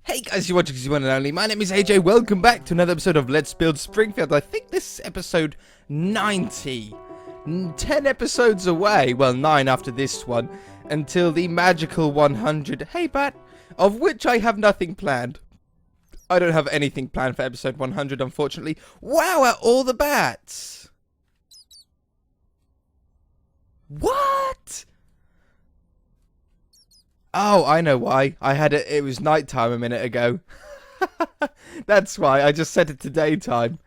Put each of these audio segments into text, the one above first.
Hey guys, you're watching One and Only. My name is AJ. Welcome back to another episode of Let's Build Springfield. I think this is episode 90. 10 episodes away, well 9 after this one, until the magical 100. Hey Bat, of which I have nothing planned. I don't have anything planned for episode 100, unfortunately. Wow, at all the bats. What? Oh, I know why. It was nighttime a minute ago. That's why. I just set it to daytime.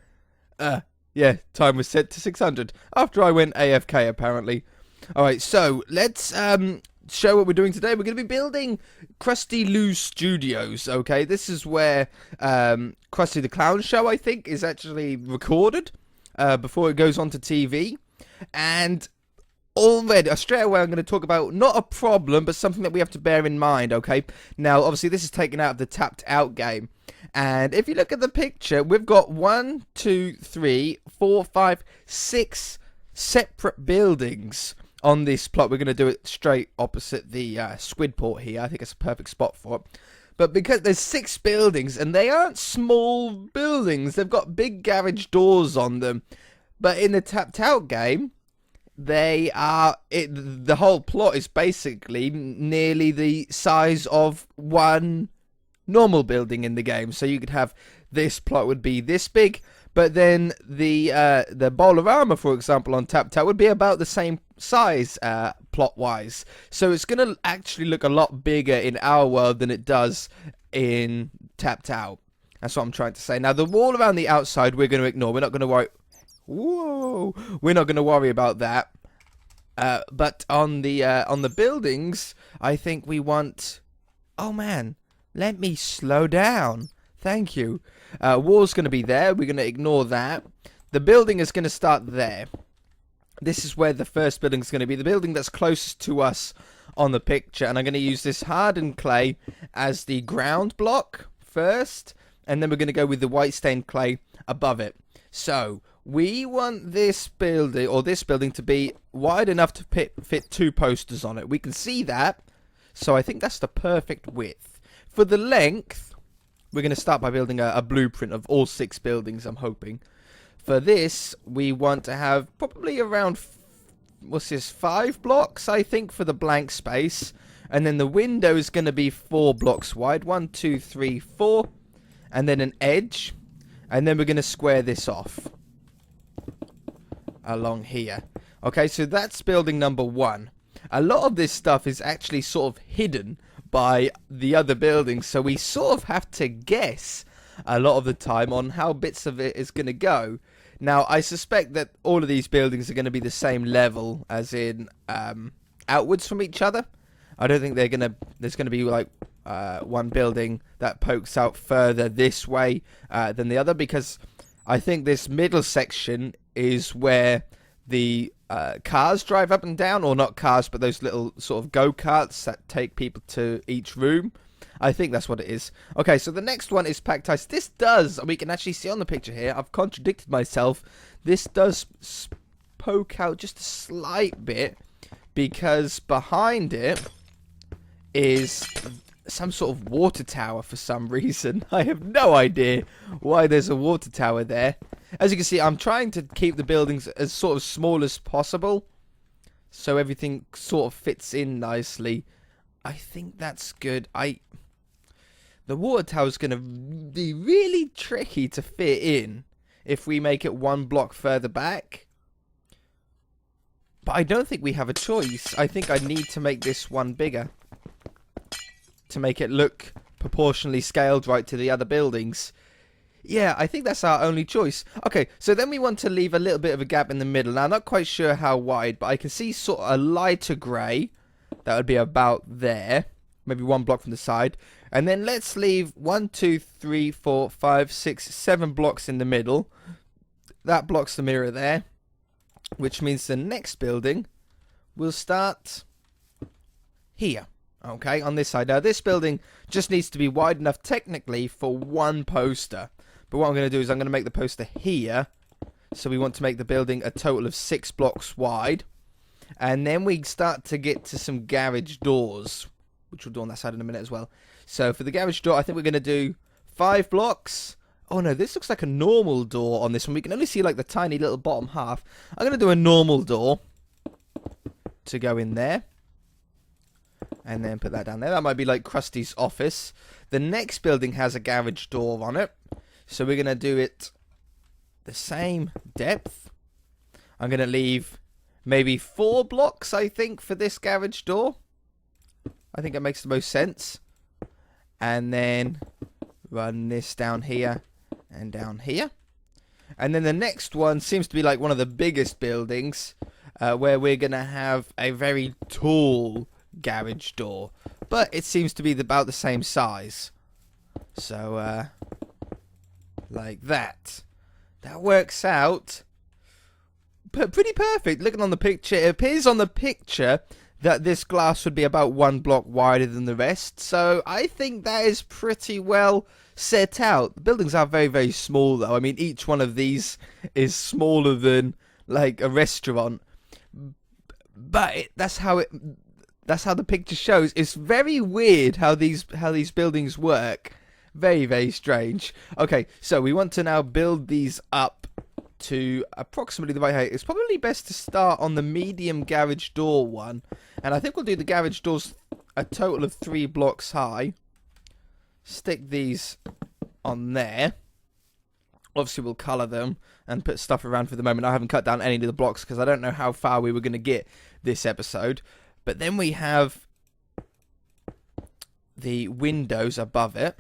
Yeah, time was set to 600. After I went AFK, apparently. Alright, so, let's, show what we're doing today. We're going to be building KrustyLu Studios, okay? This is where, Krusty the Clown Show, I think, is actually recorded, before it goes on to TV. And already, straight away, I'm going to talk about not a problem, but something that we have to bear in mind, okay? Now, obviously, this is taken out of the tapped out game. And if you look at the picture, we've got 1, 2, 3, 4, 5, 6 separate buildings on this plot. We're going to do it straight opposite the squid port here. I think it's a perfect spot for it. But because there's 6 buildings, and they aren't small buildings, they've got big garage doors on them. But in the tapped out game, the whole plot is basically nearly the size of one normal building in the game. So you could have this plot would be this big, but then the bowl of armor, for example, on tapped out would be about the same size plot wise. So it's gonna actually look a lot bigger in our world than it does in tapped out. That's what I'm trying to say. Now the wall around the outside we're going to ignore. We're not going to worry. Whoa, we're not going to worry about that. But on the buildings, I think we want. Oh man, let me slow down. Thank you. Wall's going to be there. We're going to ignore that. The building is going to start there. This is where the first building is going to be. The building that's closest to us on the picture. And I'm going to use this hardened clay as the ground block first. And then we're going to go with the white stained clay above it. So we want this building to be wide enough to fit 2 posters on it. We can see that. So I think that's the perfect width. For the length, we're going to start by building a blueprint of all 6 buildings, I'm hoping. For this, we want to have probably around, what's this, 5 blocks, I think, for the blank space. And then the window is going to be 4 blocks wide. 1, 2, 3, 4. And then an edge. And then we're going to square this off along here. Okay, so that's building number 1. A lot of this stuff is actually sort of hidden by the other buildings, so we sort of have to guess a lot of the time on how bits of it is going to go. Now, I suspect that all of these buildings are going to be the same level, as in outwards from each other. I don't think there's going to be like one building that pokes out further this way than the other, because I think this middle section is where the cars drive up and down, or not cars, but those little sort of go-karts that take people to each room. I think that's what it is. Okay, so the next one is packed ice. This does, we can actually see on the picture here, I've contradicted myself. This does poke out just a slight bit, because behind it is some sort of water tower for some reason. I have no idea why there's a water tower there. As you can see, I'm trying to keep the buildings as sort of small as possible, so everything sort of fits in nicely. I think that's good. The water tower is going to be really tricky to fit in if we make it 1 block further back. But I don't think we have a choice. I think I need to make this one bigger to make it look proportionally scaled right to the other buildings. Yeah, I think that's our only choice. Okay, so then we want to leave a little bit of a gap in the middle. Now, I'm not quite sure how wide, but I can see sort of a lighter grey. That would be about there. Maybe 1 block from the side. And then let's leave 1, 2, 3, 4, 5, 6, 7 blocks in the middle. That blocks the mirror there, which means the next building will start here. Okay, on this side. Now, this building just needs to be wide enough technically for 1 poster. But what I'm going to do is I'm going to make the poster here. So we want to make the building a total of 6 blocks wide. And then we start to get to some garage doors, which we'll do on that side in a minute as well. So for the garage door, I think we're going to do 5 blocks. Oh no, this looks like a normal door on this one. We can only see like the tiny little bottom half. I'm going to do a normal door to go in there. And then put that down there. That might be like Krusty's office. The next building has a garage door on it. So we're going to do it the same depth. I'm going to leave maybe 4 blocks, I think, for this garage door. I think it makes the most sense. And then run this down here and down here. And then the next one seems to be like one of the biggest buildings, where we're going to have a very tall garage door. But it seems to be about the same size. So, like that. That works out pretty perfect. Looking on the picture, it appears on the picture that this glass would be about 1 block wider than the rest. So I think that is pretty well set out. The buildings are very, very small though. I mean, each one of these is smaller than like a restaurant. But that's how the picture shows. It's very weird how these buildings work. Very, very strange. Okay, so we want to now build these up to approximately the right height. It's probably best to start on the medium garage door one. And I think we'll do the garage doors a total of 3 blocks high. Stick these on there. Obviously, we'll colour them and put stuff around for the moment. I haven't cut down any of the blocks because I don't know how far we were going to get this episode. But then we have the windows above it.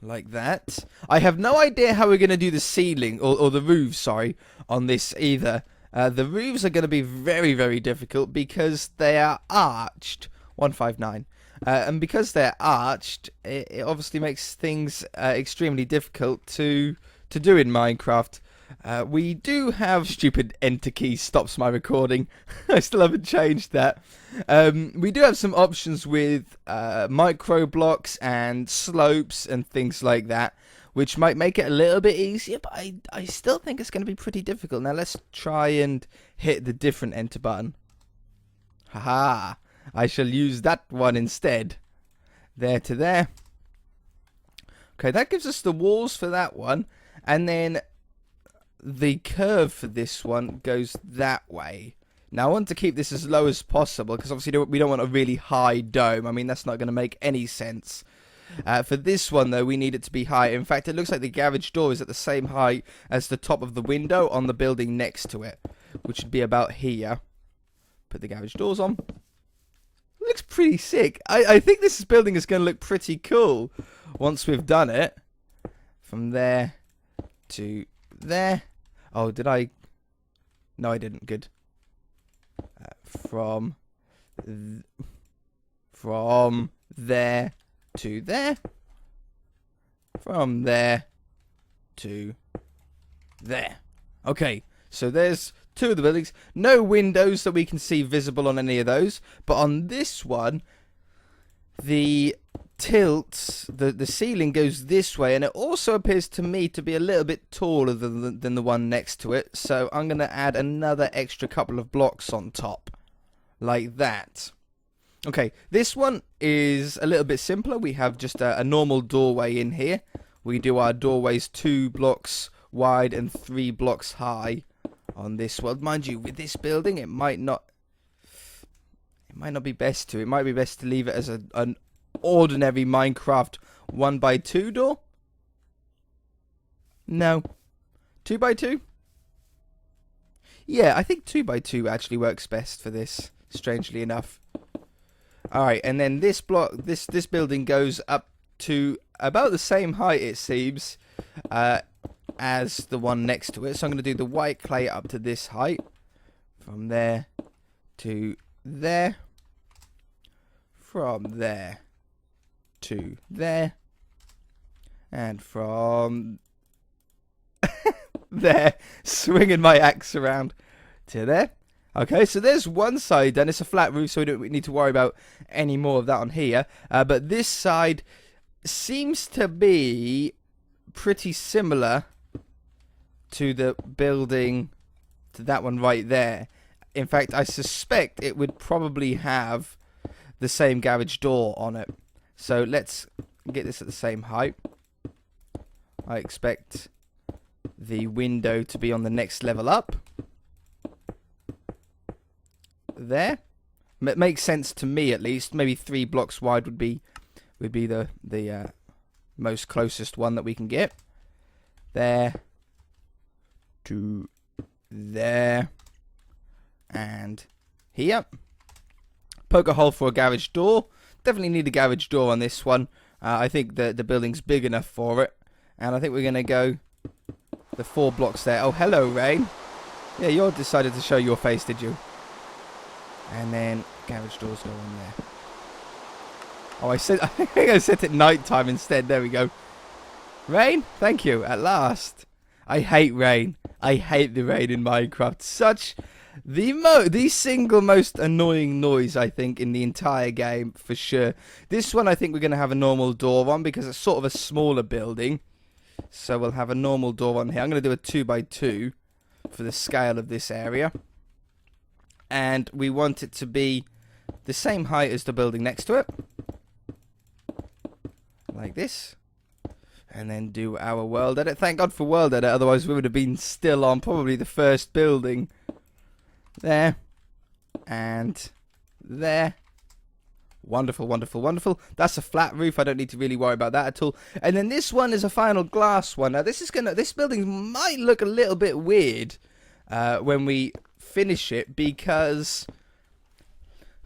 Like that. I have no idea how we're going to do the ceiling, or the roofs, sorry, on this either. The roofs are going to be very, very difficult because they are arched. 159. And because they're arched, it obviously makes things extremely difficult to do in Minecraft. We do have stupid enter key stops my recording. I still haven't changed that. We do have some options with Microblocks and slopes and things like that, which might make it a little bit easier, but I still think it's going to be pretty difficult. Now let's try and hit the different enter button. Haha, I shall use that one instead. There to there. Okay, that gives us the walls for that one, and then the curve for this one goes that way. Now I want to keep this as low as possible because obviously we don't want a really high dome. I mean, that's not going to make any sense. For this one though, we need it to be high. In fact, it looks like the garage door is at the same height as the top of the window on the building next to it, which would be about here. Put the garage doors on. It looks pretty sick. I think this building is going to look pretty cool once we've done it. From there to there. Oh, did I? No, I didn't. Good. From there to there. From there to there. Okay, so there's 2 of the buildings. No windows that we can see visible on any of those. But on this one, the tilts, the ceiling goes this way, and it also appears to me to be a little bit taller than the one next to it. So I'm going to add another extra couple of blocks on top, like that. Okay, this one is a little bit simpler. We have just a normal doorway in here. We do our doorways 2 blocks wide and 3 blocks high on this one. Mind you, with this building, it might not be best to. It might be best to leave it as an ordinary Minecraft 1x2 door. No, 2x2. Yeah, I think 2x2 actually works best for this. Strangely enough. All right, and then this block, this building goes up to about the same height, it seems, as the one next to it. So I'm going to do the white clay up to this height, from there to there, from there to there, and from there, swinging my axe around to there. Okay, so there's one side, and it's a flat roof, so we don't need to worry about any more of that on here. But this side seems to be pretty similar to the building, to that one right there. In fact, I suspect it would probably have the same garage door on it. So let's get this at the same height. I expect the window to be on the next level up. There. It makes sense to me, at least. Maybe 3 blocks wide would be the most closest one that we can get. There. To there. And here. Poke a hole for a garage door. Definitely need a garage door on this one. I think the building's big enough for it. And I think we're going to go the 4 blocks there. Oh, hello, Rain. Yeah, you decided to show your face, did you? And then garage doors go on there. Oh, I think I set it nighttime instead. There we go. Rain, thank you. At last. I hate rain. I hate the rain in Minecraft. Such the single most annoying noise, I think, in the entire game, for sure. This one I think we're going to have a normal door on because it's sort of a smaller building. So we'll have a normal door on here. I'm going to do a 2x2 for the scale of this area. And we want it to be the same height as the building next to it. Like this. And then do our world edit. Thank God for world edit, otherwise we would have been still on probably the first building. There. And there. Wonderful, wonderful, wonderful. That's a flat roof. I don't need to really worry about that at all. And then this one is a final glass one. Now this building might look a little bit weird when we finish it, because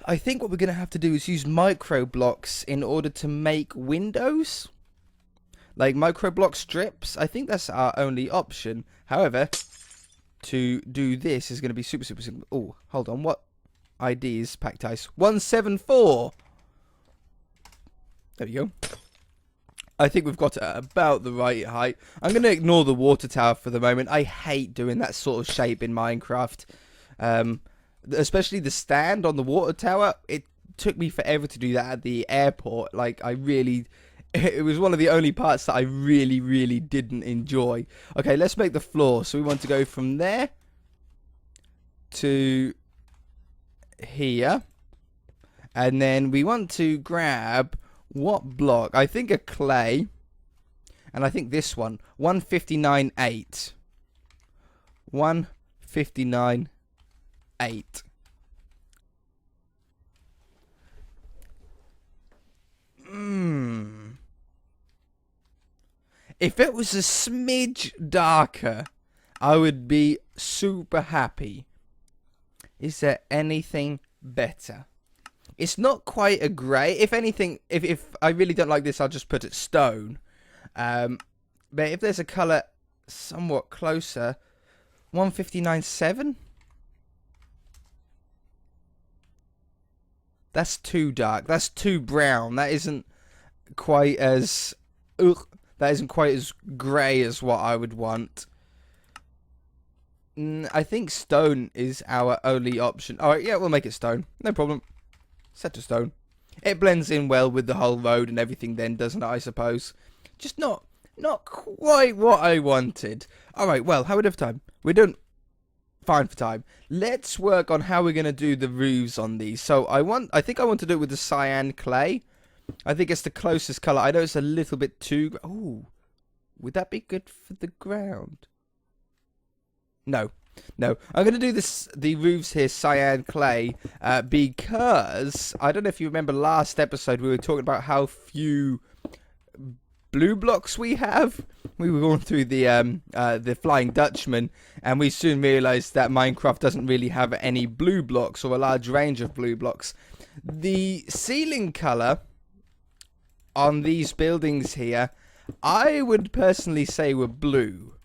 I think what we're going to have to do is use Microblocks in order to make windows. Like Microblock strips. I think that's our only option. However, to do this is going to be super, super simple. Oh, hold on. What ID is Packed Ice? 174. There we go. I think we've got it at about the right height. I'm going to ignore the water tower for the moment. I hate doing that sort of shape in Minecraft. Especially the stand on the water tower. It took me forever to do that at the airport. Like, it was one of the only parts that I really, really didn't enjoy. Okay, let's make the floor. So we want to go from there to here. And then we want to grab what block? I think a clay. And I think this one. 159.8. 159.8. If it was a smidge darker, I would be super happy. Is there anything better? It's not quite a grey. If anything, if I really don't like this, I'll just put it stone. But if there's a colour somewhat closer, 159.7? That's too dark. That's too brown. That isn't quite as... that isn't quite as grey as what I would want. I think stone is our only option. Alright, yeah, we'll make it stone. No problem. Set to stone. It blends in well with the whole road and everything then, doesn't it, I suppose? Just not quite what I wanted. Alright, well, how would have time? We're done fine for time. Let's work on how we're going to do the roofs on these. So I think I want to do it with the cyan clay. I think it's the closest colour. I know it's a little bit too... Oh, would that be good for the ground? No. No. I'm going to do the roofs here cyan clay because... I don't know if you remember last episode we were talking about how few blue blocks we have. We were going through the Flying Dutchman, and we soon realised that Minecraft doesn't really have any blue blocks or a large range of blue blocks. The ceiling colour on these buildings here, I would personally say were blue.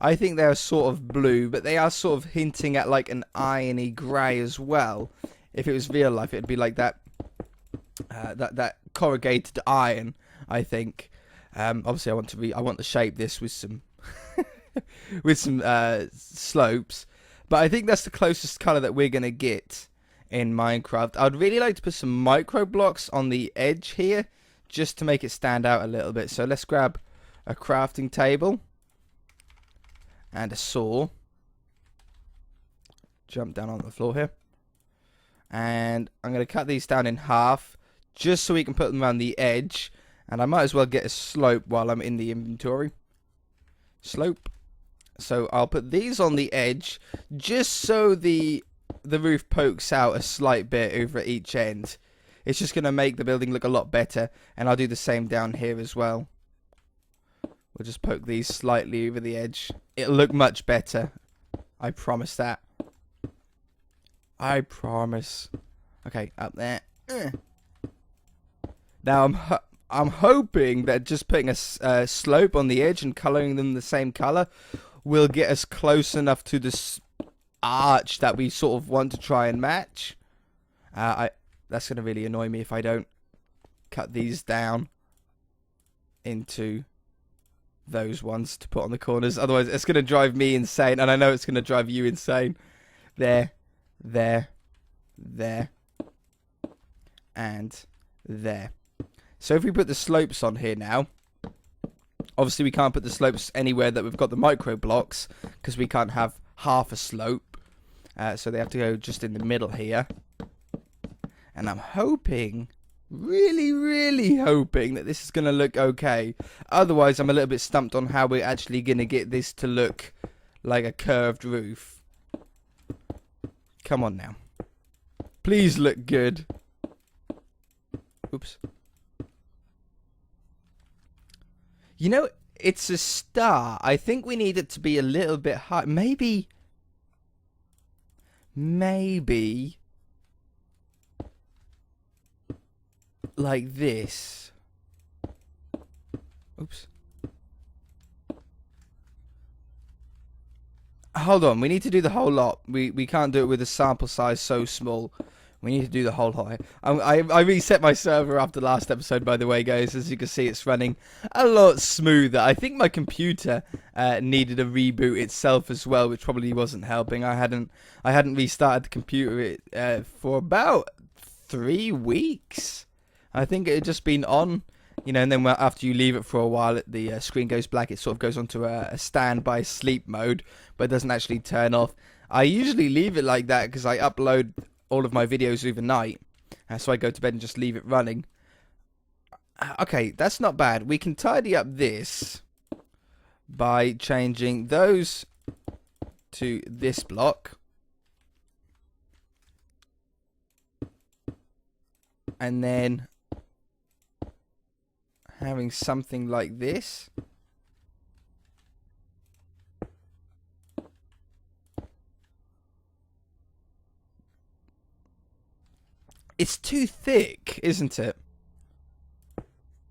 I think they're sort of blue, but they are sort of hinting at like an irony grey as well. If it was real life, it'd be like that that corrugated iron, I think. Obviously, I want to shape this with some with some slopes, but I think that's the closest color that we're gonna get in Minecraft. I'd really like to put some Microblocks on the edge here, just to make it stand out a little bit. So let's grab a crafting table and a saw. Jump down on the floor here, and I'm gonna cut these down in half just so we can put them around the edge. And I might as well get a slope while I'm in the inventory. Slope. So I'll put these on the edge just so the roof pokes out a slight bit over each end. It's just going to make the building look a lot better. And I'll do the same down here as well. We'll just poke these slightly over the edge. It'll look much better. I promise that. I promise. Okay, up there. Now I'm hoping that just putting a slope on the edge and colouring them the same colour will get us close enough to this arch that we sort of want to try and match. That's going to really annoy me if I don't cut these down into those ones to put on the corners. Otherwise, it's going to drive me insane, and I know it's going to drive you insane. There, there, there, and there. So if we put the slopes on here now, obviously we can't put the slopes anywhere that we've got the Microblocks, because we can't have half a slope. So they have to go just in the middle here. And I'm hoping, really, really hoping that this is going to look okay. Otherwise, I'm a little bit stumped on how we're actually going to get this to look like a curved roof. Come on now. Please look good. Oops. You know, it's a star. I think we need it to be a little bit high. Maybe like this. Oops. Hold on, we need to do the whole lot. We can't do it with a sample size so small. We need to do the whole lot. I reset my server after last episode, by the way, guys. As you can see, it's running a lot smoother. I think my computer needed a reboot itself as well, which probably wasn't helping. I hadn't restarted the computer for about 3 weeks. I think it had just been on, you know, and then after you leave it for a while, the screen goes black. It sort of goes onto a standby sleep mode, but it doesn't actually turn off. I usually leave it like that because I upload all of my videos overnight, so I go to bed and just leave it running. Okay, that's not bad. We can tidy up this by changing those to this block, and then having something like this. It's too thick, isn't it?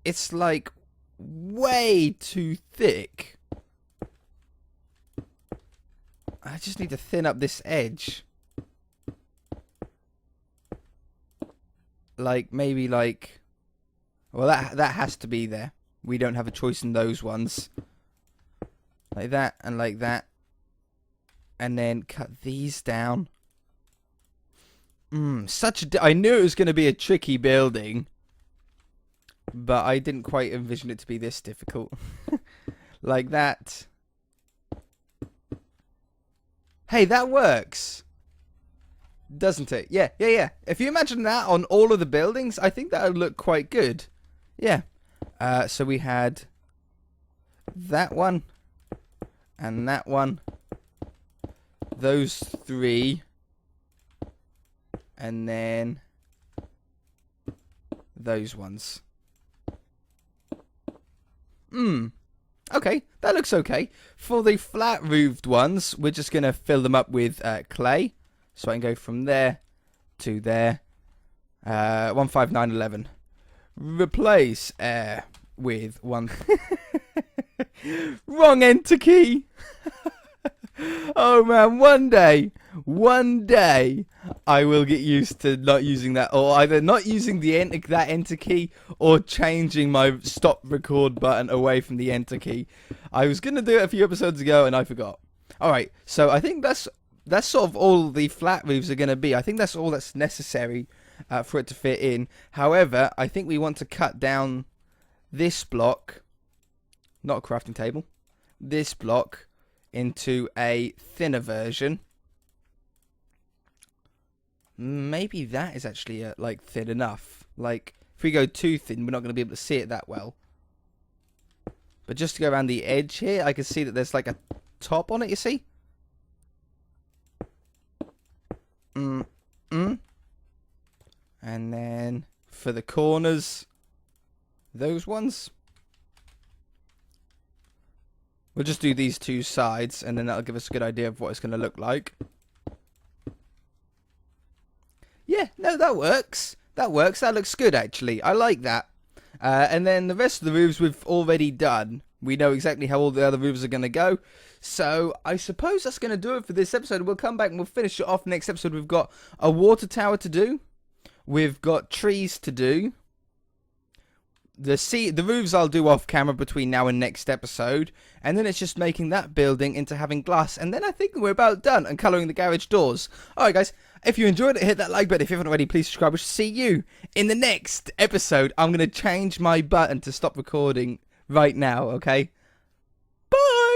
It's like way too thick. I just need to thin up this edge. Like, maybe like... Well, that has to be there. We don't have a choice in those ones. Like that and like that. And then cut these down. I knew it was going to be a tricky building, but I didn't quite envision it to be this difficult. Like that. Hey, that works, doesn't it? Yeah. If you imagine that on all of the buildings, I think that would look quite good. Yeah. So we had that one and that one. Those three. And then those ones. Okay, that looks okay. For the flat roofed ones, we're just going to fill them up with clay. So I can go from there to there. 15911. Replace air with one. Wrong enter key. Oh man, one day, I will get used to not using that, or either not using that enter key, or changing my stop record button away from the enter key. I was gonna do it a few episodes ago and I forgot. All right, so I think that's sort of all the flat roofs are gonna be. I think that's all that's necessary for it to fit in. However, I think we want to cut down this block, not a crafting table, this block, into a thinner version. Maybe that is actually like thin enough. Like If we go too thin, we're not going to be able to see it that well. But just to go around the edge here, I can see that there's like a top on it, you see? And then for the corners, those ones. We'll just do these two sides, and then that'll give us a good idea of what it's going to look like. Yeah, no, that works. That works. That looks good, actually. I like that. And then the rest of the roofs we've already done. We know exactly how all the other roofs are going to go. So I suppose that's going to do it for this episode. We'll come back and we'll finish it off next episode. We've got a water tower to do. We've got trees to do. The roofs I'll do off camera between now and next episode. And then it's just making that building into having glass. And then I think we're about done. And colouring the garage doors. Alright guys, if you enjoyed it, hit that like button. If you haven't already, please subscribe. We'll see you in the next episode. I'm going to change my button to stop recording right now, okay? Bye!